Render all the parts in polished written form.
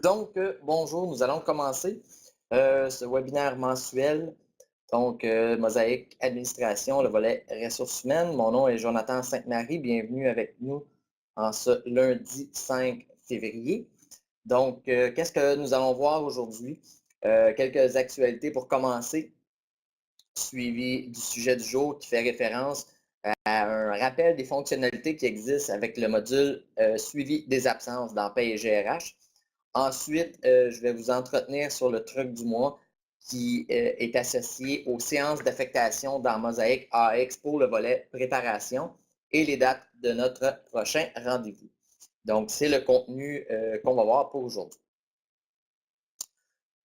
Donc, bonjour, nous allons commencer ce webinaire mensuel. Donc, Mosaïque Administration, le volet ressources humaines. Mon nom est Jonathan Sainte-Marie. Bienvenue avec nous en ce lundi 5 février. Donc, qu'est-ce que nous allons voir aujourd'hui? Quelques actualités pour commencer, suivi du sujet du jour qui fait référence à un rappel des fonctionnalités qui existent avec le module suivi des absences dans Paye et GRH. Ensuite, je vais vous entretenir sur le truc du mois qui est associé aux séances d'affectation dans Mosaïque AX pour le volet préparation et les dates de notre prochain rendez-vous. Donc, c'est le contenu qu'on va voir pour aujourd'hui.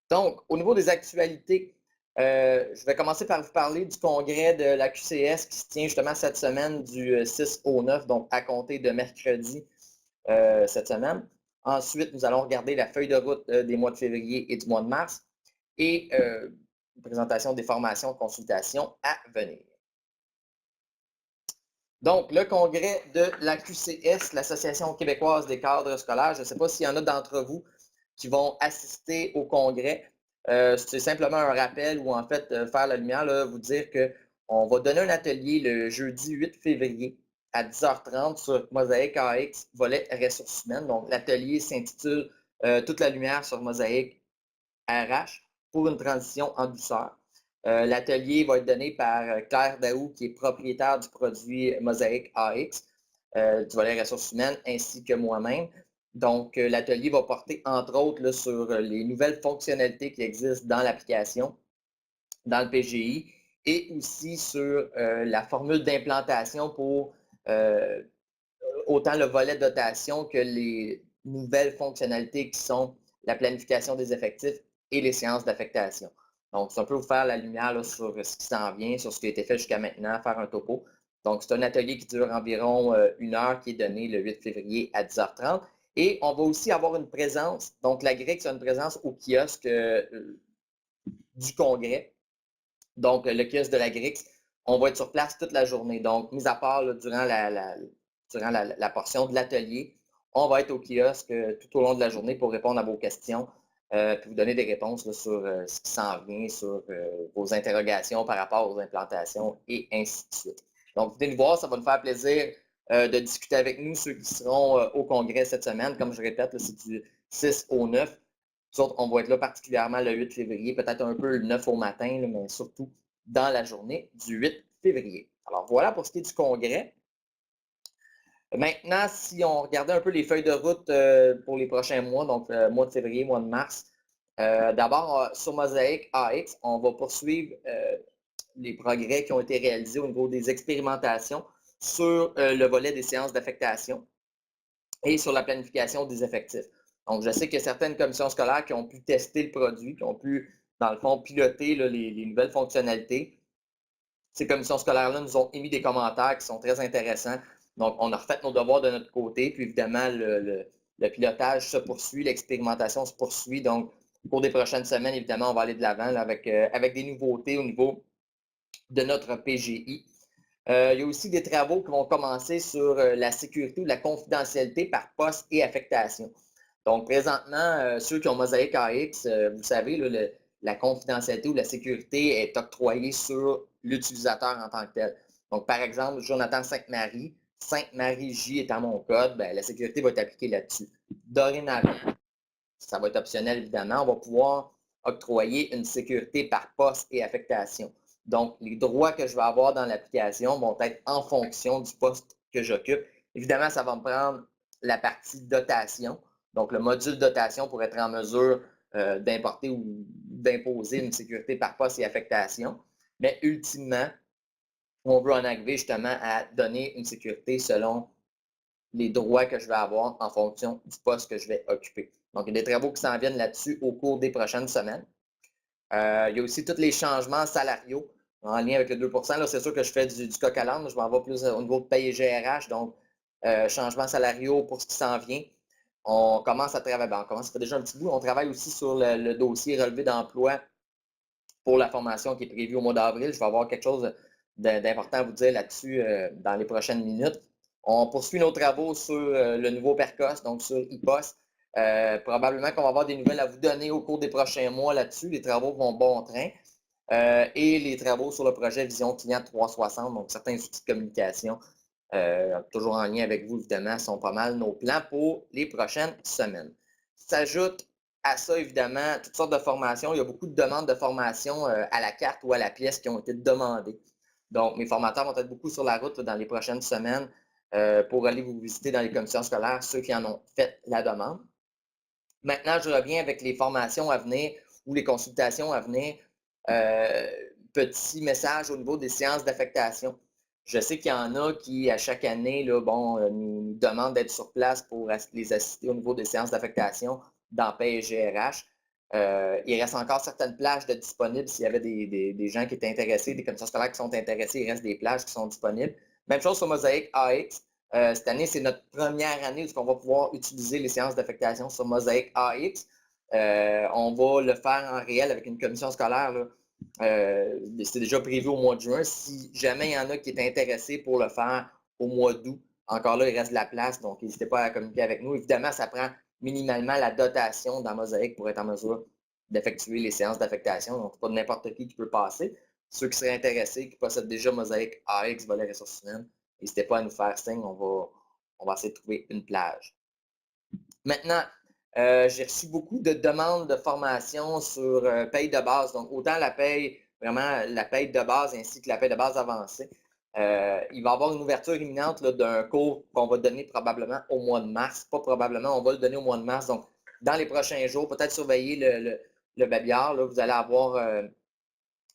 Donc, au niveau des actualités, je vais commencer par vous parler du congrès de la QCS qui se tient justement cette semaine du 6 au 9, donc à compter de mercredi cette semaine. Ensuite, nous allons regarder la feuille de route des mois de février et du mois de mars et une présentation des formations et consultations à venir. Donc, le congrès de la QCS, l'Association québécoise des cadres scolaires. Je ne sais pas s'il y en a d'entre vous qui vont assister au congrès. C'est simplement un rappel ou en fait faire la lumière, là, vous dire qu'on va donner un atelier le jeudi 8 février à 10h30 sur Mosaïque AX, volet ressources humaines. Donc, l'atelier s'intitule Toute la lumière sur Mosaïque RH pour une transition en douceur. L'atelier va être donné par Claire Daou, qui est propriétaire du produit Mosaïque AX, du volet ressources humaines, ainsi que moi-même. Donc, l'atelier va porter, entre autres, là, sur les nouvelles fonctionnalités qui existent dans l'application, dans le PGI, et aussi sur la formule d'implantation pour autant le volet dotation que les nouvelles fonctionnalités qui sont la planification des effectifs et les séances d'affectation. Donc, c'est un peu vous faire la lumière là, sur ce qui s'en vient, sur ce qui a été fait jusqu'à maintenant, faire un topo. Donc, c'est un atelier qui dure environ 1 heure qui est donné le 8 février à 10h30. Et on va aussi avoir une présence, donc la GRIX a une présence au kiosque du congrès. Donc, le kiosque de la GRIX, on va être sur place toute la journée. Donc, mis à part là, durant la portion de l'atelier, on va être au kiosque tout au long de la journée pour répondre à vos questions, puis vous donner des réponses là, sur ce qui s'en vient, sur vos interrogations par rapport aux implantations et ainsi de suite. Donc, venez nous voir, ça va nous faire plaisir de discuter avec nous, ceux qui seront au congrès cette semaine. Comme je répète, c'est du 6 au 9. Nous autres, on va être là particulièrement le 8 février, peut-être un peu le 9 au matin, là, mais surtout dans la journée du 8 février. Alors voilà pour ce qui est du congrès. Maintenant, si on regardait un peu les feuilles de route pour les prochains mois, donc mois de février, mois de mars, d'abord sur Mosaïque AX, on va poursuivre les progrès qui ont été réalisés au niveau des expérimentations sur le volet des séances d'affectation et sur la planification des effectifs. Donc, je sais qu'il y a certaines commissions scolaires qui ont pu tester le produit, qui ont pu, dans le fond, piloter là, les nouvelles fonctionnalités. Ces commissions scolaires-là nous ont émis des commentaires qui sont très intéressants. Donc, on a refait nos devoirs de notre côté, puis évidemment, le pilotage se poursuit, l'expérimentation se poursuit. Donc, au cours des prochaines semaines, évidemment, on va aller de l'avant avec des nouveautés au niveau de notre PGI. Il y a aussi des travaux qui vont commencer sur la sécurité ou la confidentialité par poste et affectation. Donc, présentement, ceux qui ont Mosaïque AX, vous savez, là, la confidentialité ou la sécurité est octroyée sur l'utilisateur en tant que tel. Donc, par exemple, Jonathan Sainte-Marie, Sainte-Marie J étant mon code, ben, la sécurité va être appliquée là-dessus. Dorénavant, ça va être optionnel évidemment, on va pouvoir octroyer une sécurité par poste et affectation. Donc, les droits que je vais avoir dans l'application vont être en fonction du poste que j'occupe. Évidemment, ça va me prendre la partie dotation, donc le module dotation pour être en mesure d'importer ou d'imposer une sécurité par poste et affectation. Mais ultimement, on veut en arriver justement à donner une sécurité selon les droits que je vais avoir en fonction du poste que je vais occuper. Donc, il y a des travaux qui s'en viennent là-dessus au cours des prochaines semaines. Il y a aussi tous les changements salariaux en lien avec le 2 là, c'est sûr que je fais du coq à l'âne. Je m'en vais plus au niveau de paye et GRH, donc changements salariaux pour ce qui s'en vient. On commence à travailler, on commence, ça fait déjà un petit bout. On travaille aussi sur le dossier relevé d'emploi pour la formation qui est prévue au mois d'avril. Je vais avoir quelque chose d'important à vous dire là-dessus dans les prochaines minutes. On poursuit nos travaux sur le nouveau PERCOS, donc sur IPOS. Probablement qu'on va avoir des nouvelles à vous donner au cours des prochains mois là-dessus. Les travaux vont bon train. Et les travaux sur le projet Vision Client 360, donc certains outils de communication, toujours en lien avec vous évidemment, sont pas mal nos plans pour les prochaines semaines. S'ajoute à ça évidemment toutes sortes de formations. Il y a beaucoup de demandes de formation à la carte ou à la pièce qui ont été demandées. Donc mes formateurs vont être beaucoup sur la route là, dans les prochaines semaines pour aller vous visiter dans les commissions scolaires, ceux qui en ont fait la demande. Maintenant, je reviens avec les formations à venir ou les consultations à venir. Petit message au niveau des séances d'affectation. Je sais qu'il y en a qui, à chaque année, là, nous demandent d'être sur place pour les assister au niveau des séances d'affectation dans Paye et GRH. Il reste encore certaines plages de disponibles. S'il y avait des gens qui étaient intéressés, des commissions scolaires qui sont intéressés, il reste des plages qui sont disponibles. Même chose sur Mosaic AX. Cette année, c'est notre première année où on va pouvoir utiliser les séances d'affectation sur Mosaic AX. On va le faire en réel avec une commission scolaire. C'est déjà prévu au mois de juin. Si jamais il y en a qui est intéressé pour le faire au mois d'août, encore là, il reste de la place, donc n'hésitez pas à communiquer avec nous. Évidemment, ça prend minimalement la dotation dans Mosaic pour être en mesure d'effectuer les séances d'affectation. Donc, pas n'importe qui peut passer. Ceux qui seraient intéressés, qui possèdent déjà Mosaic AX, volet ressources humaines, n'hésitez pas à nous faire signe, on va essayer de trouver une plage. Maintenant, j'ai reçu beaucoup de demandes de formation sur paye de base, donc autant la paye, vraiment la paye de base ainsi que la paye de base avancée. Il va y avoir une ouverture imminente d'un cours qu'on va donner probablement au mois de mars. Pas probablement, on va le donner au mois de mars. Donc, dans les prochains jours, peut-être surveiller le babillard. Là, vous allez avoir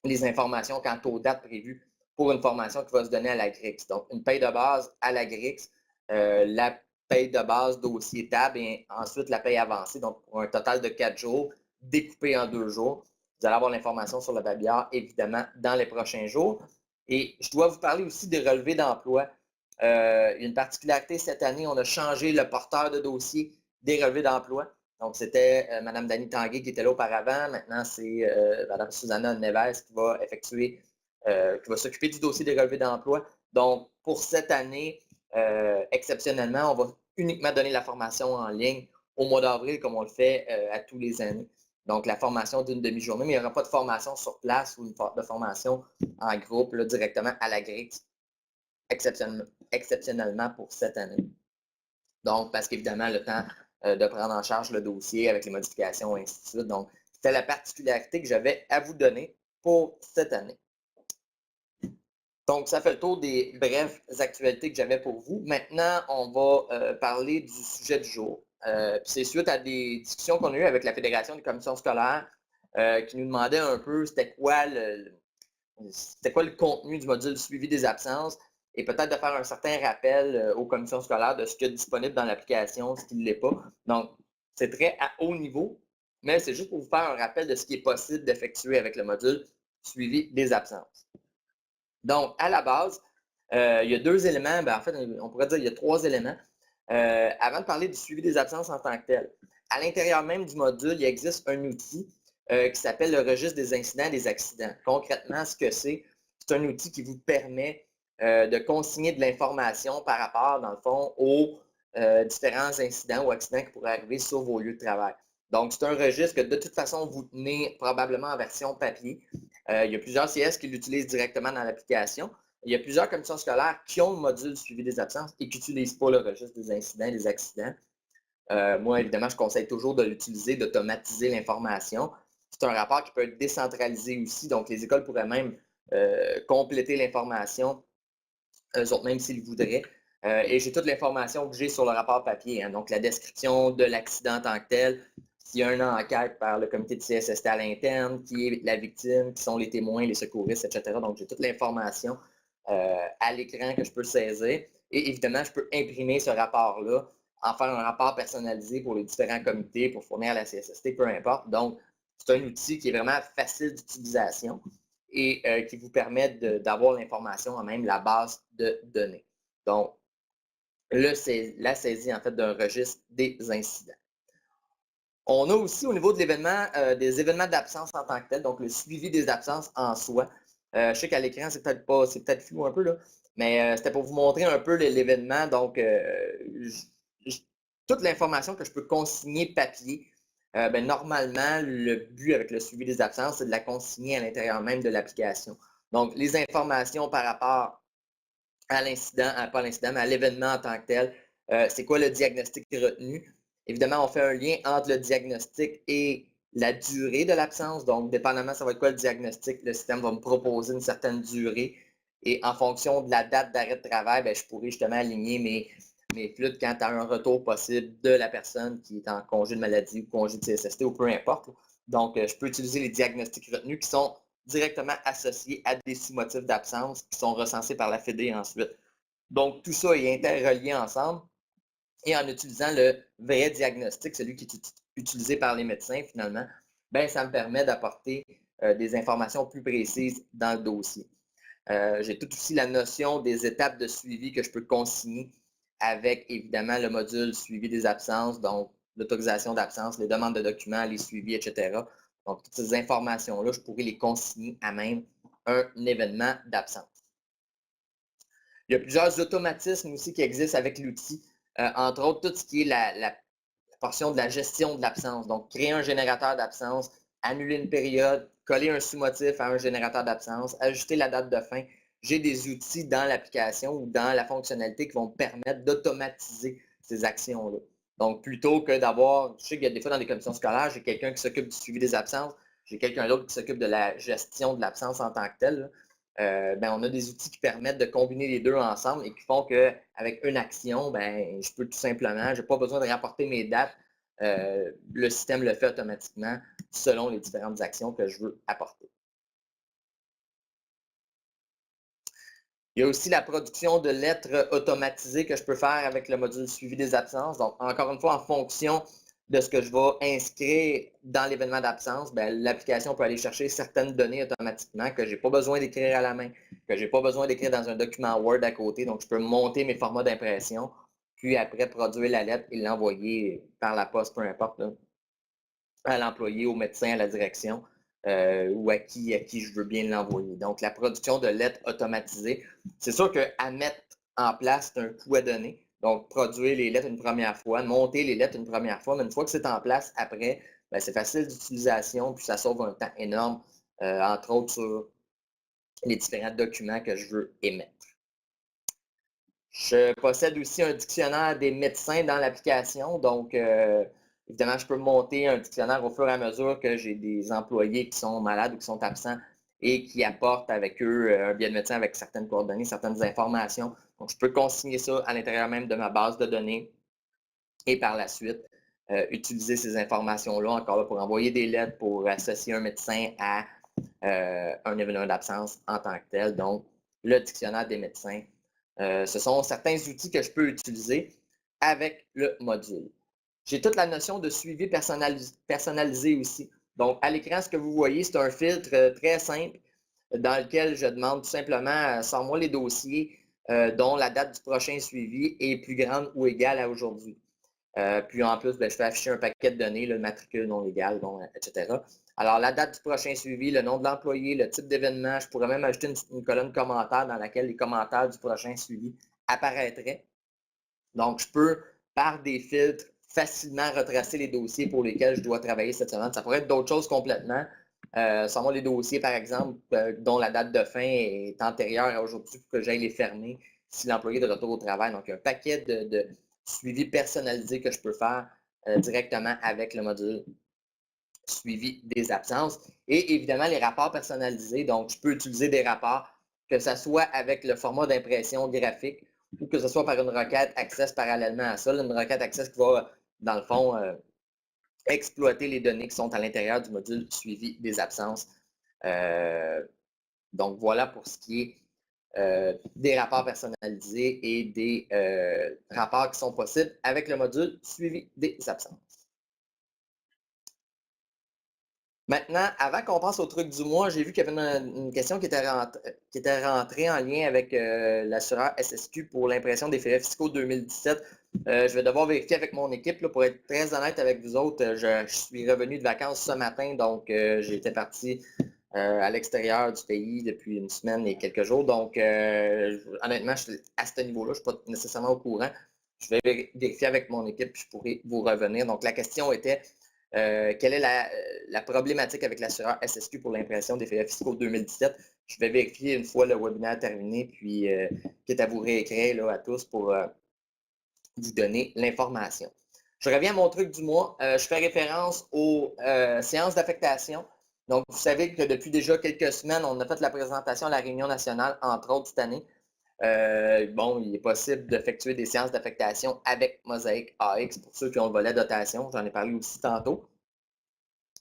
les informations quant aux dates prévues pour une formation qui va se donner à la GRIX. Donc, une paye de base à la GRIX, la paye de base dossier table et ensuite la paye avancée, donc pour un total de 4 jours, découpé en 2 jours. Vous allez avoir l'information sur le babillard, évidemment, dans les prochains jours. Et je dois vous parler aussi des relevés d'emploi. Il y a une particularité cette année, on a changé le porteur de dossier des relevés d'emploi. Donc, c'était Mme Dany Tanguay qui était là auparavant. Maintenant, c'est Mme Susanna Neves qui va effectuer, qui va s'occuper du dossier des relevés d'emploi. Donc, pour cette année, exceptionnellement, on va uniquement donner la formation en ligne au mois d'avril, comme on le fait à tous les années. Donc, la formation d'une demi-journée, mais il n'y aura pas de formation sur place ou de formation en groupe là, directement à la grille, exceptionnellement pour cette année. Donc, parce qu'évidemment, le temps de prendre en charge le dossier avec les modifications et ainsi de suite. Donc, c'était la particularité que j'avais à vous donner pour cette année. Donc, ça fait le tour des brèves actualités que j'avais pour vous. Maintenant, on va parler du sujet du jour. C'est suite à des discussions qu'on a eues avec la Fédération des commissions scolaires qui nous demandait un peu c'était quoi le contenu du module suivi des absences et peut-être de faire un certain rappel aux commissions scolaires de ce qui est disponible dans l'application, ce qui ne l'est pas. Donc, c'est très à haut niveau, mais c'est juste pour vous faire un rappel de ce qui est possible d'effectuer avec le module suivi des absences. Donc, à la base, il y a 2 éléments, en fait, on pourrait dire qu'il y a 3 éléments. Avant de parler du suivi des absences en tant que tel, à l'intérieur même du module, il existe un outil qui s'appelle le registre des incidents et des accidents. Concrètement, ce que c'est un outil qui vous permet de consigner de l'information par rapport, dans le fond, aux différents incidents ou accidents qui pourraient arriver sur vos lieux de travail. Donc, c'est un registre que de toute façon, vous tenez probablement en version papier. Il y a plusieurs CS qui l'utilisent directement dans l'application. Il y a plusieurs commissions scolaires qui ont le module suivi des absences et qui n'utilisent pas le registre des incidents et des accidents. Moi, évidemment, je conseille toujours de l'utiliser, d'automatiser l'information. C'est un rapport qui peut être décentralisé aussi, donc les écoles pourraient même compléter l'information, eux autres même s'ils voudraient. Et j'ai toute l'information que j'ai sur le rapport papier, hein, donc la description de l'accident en tant que tel, s'il y a une enquête par le comité de CSST à l'interne, qui est la victime, qui sont les témoins, les secouristes, etc. Donc, j'ai toute l'information à l'écran que je peux saisir. Et évidemment, je peux imprimer ce rapport-là, en faire un rapport personnalisé pour les différents comités, pour fournir à la CSST, peu importe. Donc, c'est un outil qui est vraiment facile d'utilisation et qui vous permet d'avoir l'information en même la base de données. Donc, là, c'est la saisie en fait d'un registre des incidents. On a aussi au niveau de l'événement, des événements d'absence en tant que tel, donc le suivi des absences en soi. Je sais qu'à l'écran, c'est peut-être flou un peu, là, mais c'était pour vous montrer un peu l'événement. Donc, toute l'information que je peux consigner papier, normalement, le but avec le suivi des absences, c'est de la consigner à l'intérieur même de l'application. Donc, les informations par rapport à l'incident, pas à l'incident, mais à l'événement en tant que tel, c'est quoi le diagnostic retenu. Évidemment, on fait un lien entre le diagnostic et la durée de l'absence. Donc, dépendamment, ça va être quoi le diagnostic, le système va me proposer une certaine durée. Et en fonction de la date d'arrêt de travail, je pourrais justement aligner mes flux quand tu as un retour possible de la personne qui est en congé de maladie ou congé de CSST ou peu importe. Donc, je peux utiliser les diagnostics retenus qui sont directement associés à des sous-motifs d'absence qui sont recensés par la FEDE ensuite. Donc, tout ça est interrelié ensemble. Et en utilisant le vrai diagnostic, celui qui est utilisé par les médecins finalement, ça me permet d'apporter des informations plus précises dans le dossier. J'ai tout aussi la notion des étapes de suivi que je peux consigner avec évidemment le module suivi des absences, donc l'autorisation d'absence, les demandes de documents, les suivis, etc. Donc, toutes ces informations-là, je pourrais les consigner à même un événement d'absence. Il y a plusieurs automatismes aussi qui existent avec l'outil, entre autres tout ce qui est la portion de la gestion de l'absence. Donc, créer un générateur d'absence, annuler une période, coller un sous-motif à un générateur d'absence, ajuster la date de fin. J'ai des outils dans l'application ou dans la fonctionnalité qui vont me permettre d'automatiser ces actions-là. Donc, plutôt que d'avoir, je sais qu'il y a des fois dans les commissions scolaires, j'ai quelqu'un qui s'occupe du suivi des absences, j'ai quelqu'un d'autre qui s'occupe de la gestion de l'absence en tant que telle. On a des outils qui permettent de combiner les deux ensemble et qui font qu'avec une action, je peux tout simplement, je n'ai pas besoin de rapporter mes dates. Le système le fait automatiquement selon les différentes actions que je veux apporter. Il y a aussi la production de lettres automatisées que je peux faire avec le module suivi des absences. Donc, encore une fois, en fonction de ce que je vais inscrire dans l'événement d'absence, l'application peut aller chercher certaines données automatiquement que je n'ai pas besoin d'écrire à la main, que je n'ai pas besoin d'écrire dans un document Word à côté. Donc, je peux monter mes formats d'impression, puis après produire la lettre et l'envoyer par la poste, peu importe, là, à l'employé, au médecin, à la direction. Ou à qui je veux bien l'envoyer. Donc, la production de lettres automatisées, c'est sûr qu'à mettre en place, c'est un coût à donner. Donc, produire les lettres une première fois, monter les lettres une première fois, mais une fois que c'est en place, après, c'est facile d'utilisation, puis ça sauve un temps énorme, entre autres sur les différents documents que je veux émettre. Je possède aussi un dictionnaire des médecins dans l'application, donc évidemment, je peux monter un dictionnaire au fur et à mesure que j'ai des employés qui sont malades ou qui sont absents et qui apportent avec eux un billet de médecin avec certaines coordonnées, certaines informations. Donc, je peux consigner ça à l'intérieur même de ma base de données et par la suite, utiliser ces informations-là encore là, pour envoyer des lettres, pour associer un médecin à un événement d'absence en tant que tel. Donc, le dictionnaire des médecins. Ce sont certains outils que je peux utiliser avec le module. J'ai toute la notion de suivi personnalisé aussi. Donc, à l'écran, ce que vous voyez, c'est un filtre très simple dans lequel je demande tout simplement, sors-moi les dossiers dont la date du prochain suivi est plus grande ou égale à aujourd'hui. Puis en plus, je fais afficher un paquet de données, le matricule non légal, etc. Alors, la date du prochain suivi, le nom de l'employé, le type d'événement, je pourrais même ajouter une colonne commentaire dans laquelle les commentaires du prochain suivi apparaîtraient. Donc, je peux, par des filtres, facilement retracer les dossiers pour lesquels je dois travailler cette semaine. Ça pourrait être d'autres choses complètement. Sans les dossiers, par exemple, dont la date de fin est antérieure à aujourd'hui pour que j'aille les fermer si l'employé est de retour au travail. Donc, il y a un paquet de suivi personnalisé que je peux faire directement avec le module suivi des absences. Et évidemment, les rapports personnalisés. Donc, je peux utiliser des rapports, que ce soit avec le format d'impression graphique ou que ce soit par une requête Access parallèlement à ça. Une requête Access qui va, dans le fond, exploiter les données qui sont à l'intérieur du module suivi des absences. Donc, voilà pour ce qui est des rapports personnalisés et des rapports qui sont possibles avec le module suivi des absences. Maintenant, avant qu'on passe au truc du mois, j'ai vu qu'il y avait une question qui était rentrée en lien avec l'assureur SSQ pour l'impression des frais fiscaux 2017. Je vais devoir vérifier avec mon équipe. Là, pour être très honnête avec vous autres, je suis revenu de vacances ce matin, donc j'étais parti à l'extérieur du pays depuis une semaine et quelques jours. Donc, honnêtement, à ce niveau-là, je ne suis pas nécessairement au courant. Je vais vérifier avec mon équipe, puis je pourrai vous revenir. Donc, la question était, quelle est la problématique avec l'assureur SSQ pour l'impression des faits fiscaux 2017? Je vais vérifier une fois le webinaire terminé, puis quitte à vous réécrire là, à tous pour vous donner l'information. Je reviens à mon truc du mois. Je fais référence aux séances d'affectation. Donc, vous savez que depuis déjà quelques semaines, on a fait la présentation à la Réunion nationale, entre autres cette année. Bon, il est possible d'effectuer des séances d'affectation avec Mosaic AX pour ceux qui ont le volet dotation. J'en ai parlé aussi tantôt.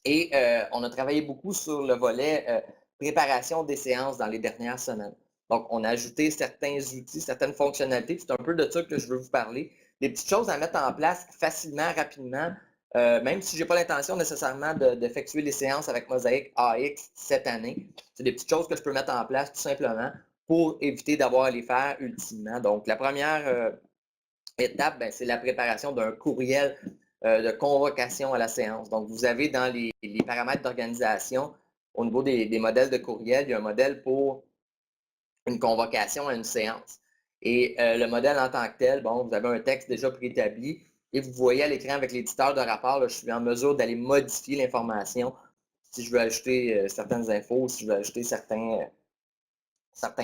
Et on a travaillé beaucoup sur le volet préparation des séances dans les dernières semaines. Donc, on a ajouté certains outils, certaines fonctionnalités. C'est un peu de ça que je veux vous parler. Des petites choses à mettre en place facilement, rapidement, même si je n'ai pas l'intention nécessairement d'effectuer les séances avec Mosaic AX cette année. C'est des petites choses que je peux mettre en place tout simplement pour éviter d'avoir à les faire ultimement. Donc, la première étape, ben, c'est la préparation d'un courriel de convocation à la séance. Donc, vous avez dans les paramètres d'organisation, au niveau des modèles de courriel, il y a un modèle pour une convocation à une séance. Et le modèle en tant que tel, bon, vous avez un texte déjà préétabli et vous voyez à l'écran avec l'éditeur de rapport, là, je suis en mesure d'aller modifier l'information si je veux ajouter certaines infos, si je veux ajouter certains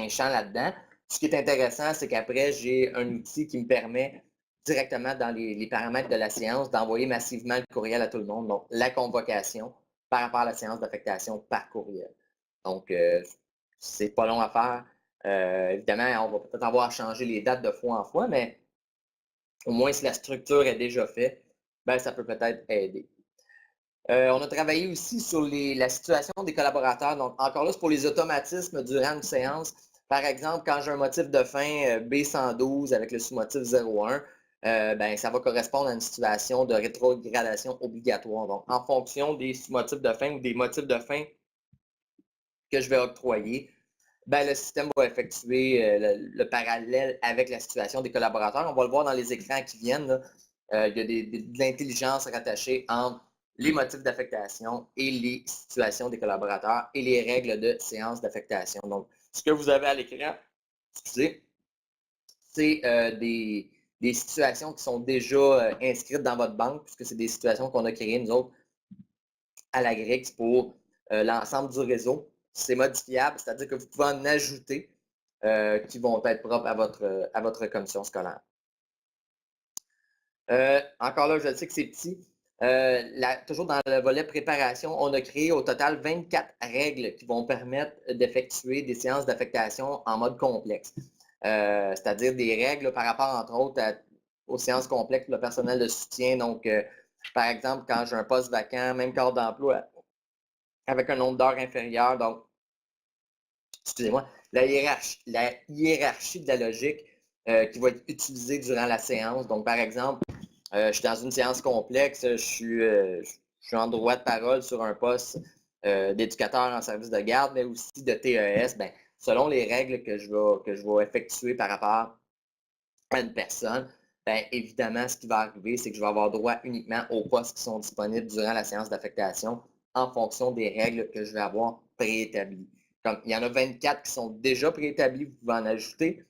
champs là-dedans. Ce qui est intéressant, c'est qu'après, j'ai un outil qui me permet directement dans les paramètres de la séance d'envoyer massivement le courriel à tout le monde. Donc, la convocation par rapport à la séance d'affectation par courriel. Donc, c'est pas long à faire. Évidemment, on va peut-être avoir à changer les dates de fois en fois, mais au moins si la structure est déjà faite, ben, ça peut peut-être aider. On a travaillé aussi sur la situation des collaborateurs. Donc, encore là, c'est pour les automatismes durant une séance. Par exemple, quand j'ai un motif de fin B112 avec le sous-motif 01, ben, ça va correspondre à une situation de rétrogradation obligatoire. Donc, en fonction des sous-motifs de fin ou des motifs de fin que je vais octroyer, ben, le système va effectuer le parallèle avec la situation des collaborateurs. On va le voir dans les écrans qui viennent. Là. Il y a de l'intelligence rattachée entre les motifs d'affectation et les situations des collaborateurs et les règles de séance d'affectation. Donc, ce que vous avez à l'écran, excusez, c'est des situations qui sont déjà inscrites dans votre banque, puisque c'est des situations qu'on a créées, nous autres, à la GRIX pour l'ensemble du réseau. C'est modifiable, c'est-à-dire que vous pouvez en ajouter qui vont être propres à votre commission scolaire. Encore là, je sais que c'est petit. Toujours dans le volet préparation, on a créé au total 24 règles qui vont permettre d'effectuer des séances d'affectation en mode complexe. C'est-à-dire des règles par rapport, entre autres, aux séances complexes pour le personnel de soutien. Donc, par exemple, quand j'ai un poste vacant, même corps d'emploi, avec un nombre d'heures inférieur. Donc, excusez-moi, la hiérarchie de la logique qui va être utilisée durant la séance. Donc, par exemple, je suis dans une séance complexe, je suis en droit de parole sur un poste d'éducateur en service de garde, mais aussi de TES. Ben, selon les règles que je vais effectuer par rapport à une personne, ben, évidemment, ce qui va arriver, c'est que je vais avoir droit uniquement aux postes qui sont disponibles durant la séance d'affectation en fonction des règles que je vais avoir préétablies. Comme il y en a 24 qui sont déjà préétablies, vous pouvez en ajouter.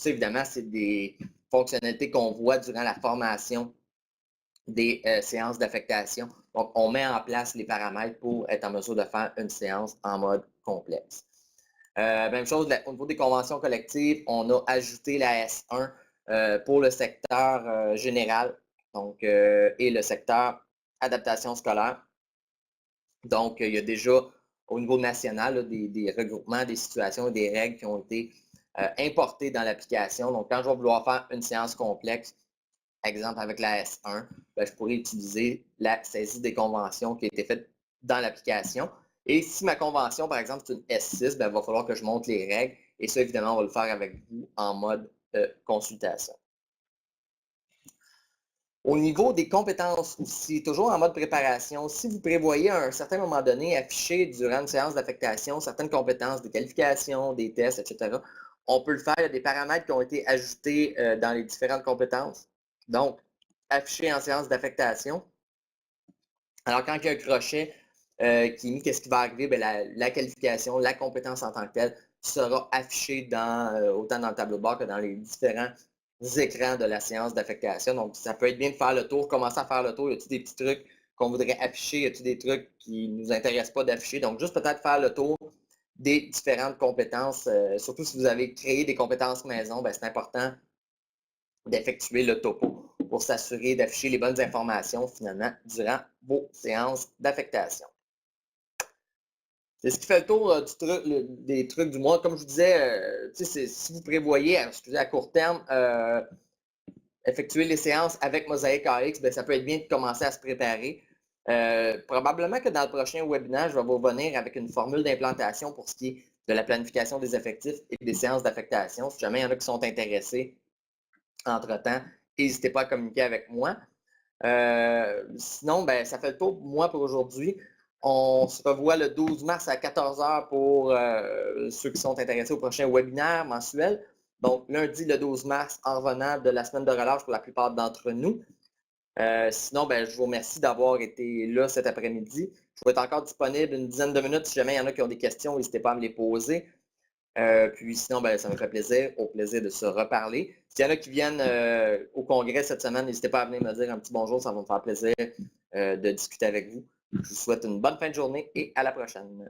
Évidemment, c'est des fonctionnalités qu'on voit durant la formation des séances d'affectation. Donc, on met en place les paramètres pour être en mesure de faire une séance en mode complexe. Même chose au niveau des conventions collectives, on a ajouté la S1 pour le secteur général donc, et le secteur adaptation scolaire. Donc, il y a déjà au niveau national là, des regroupements, des situations et des règles qui ont été importées dans l'application. Donc, quand je vais vouloir faire une séance complexe, exemple avec la S1, ben, je pourrais utiliser la saisie des conventions qui a été faite dans l'application. Et si ma convention, par exemple, c'est une S6, ben, il va falloir que je montre les règles. Et ça, évidemment, on va le faire avec vous en mode consultation. Au niveau des compétences aussi, toujours en mode préparation, si vous prévoyez à un certain moment donné afficher durant une séance d'affectation certaines compétences, des qualifications, des tests, etc., on peut le faire. Il y a des paramètres qui ont été ajoutés dans les différentes compétences. Donc, afficher en séance d'affectation. Alors, quand il y a un crochet qui est mis, qu'est-ce qui va arriver? Bien, la qualification, la compétence en tant que telle sera affichée autant dans le tableau de bord que dans les différents écrans de la séance d'affectation. Donc, ça peut être bien de faire le tour, commencer à faire le tour. Y a-t-il des petits trucs qu'on voudrait afficher? Y a-t-il des trucs qui ne nous intéressent pas d'afficher? Donc, juste peut-être faire le tour des différentes compétences. Surtout si vous avez créé des compétences maison, ben, c'est important d'effectuer le topo pour s'assurer d'afficher les bonnes informations finalement durant vos séances d'affectation. C'est ce qui fait le tour des trucs du mois. Comme je vous disais, si vous prévoyez, excusez, à court terme, effectuer les séances avec Mosaic AX, ben, ça peut être bien de commencer à se préparer. Probablement que dans le prochain webinaire, je vais vous revenir avec une formule d'implantation pour ce qui est de la planification des effectifs et des séances d'affectation. Si jamais il y en a qui sont intéressés entre-temps, n'hésitez pas à communiquer avec moi. Sinon, ben, ça fait le tour pour moi pour aujourd'hui. On se revoit le 12 mars à 14 h pour ceux qui sont intéressés au prochain webinaire mensuel. Donc, lundi, le 12 mars, en revenant de la semaine de relâche pour la plupart d'entre nous. Sinon, ben, je vous remercie d'avoir été là cet après-midi. Je vais être encore disponible une dizaine de minutes. Si jamais il y en a qui ont des questions, n'hésitez pas à me les poser. Puis sinon, ben, ça me fait plaisir, au plaisir de se reparler. S'il y en a qui viennent au congrès cette semaine, n'hésitez pas à venir me dire un petit bonjour, ça va me faire plaisir de discuter avec vous. Je vous souhaite une bonne fin de journée et à la prochaine.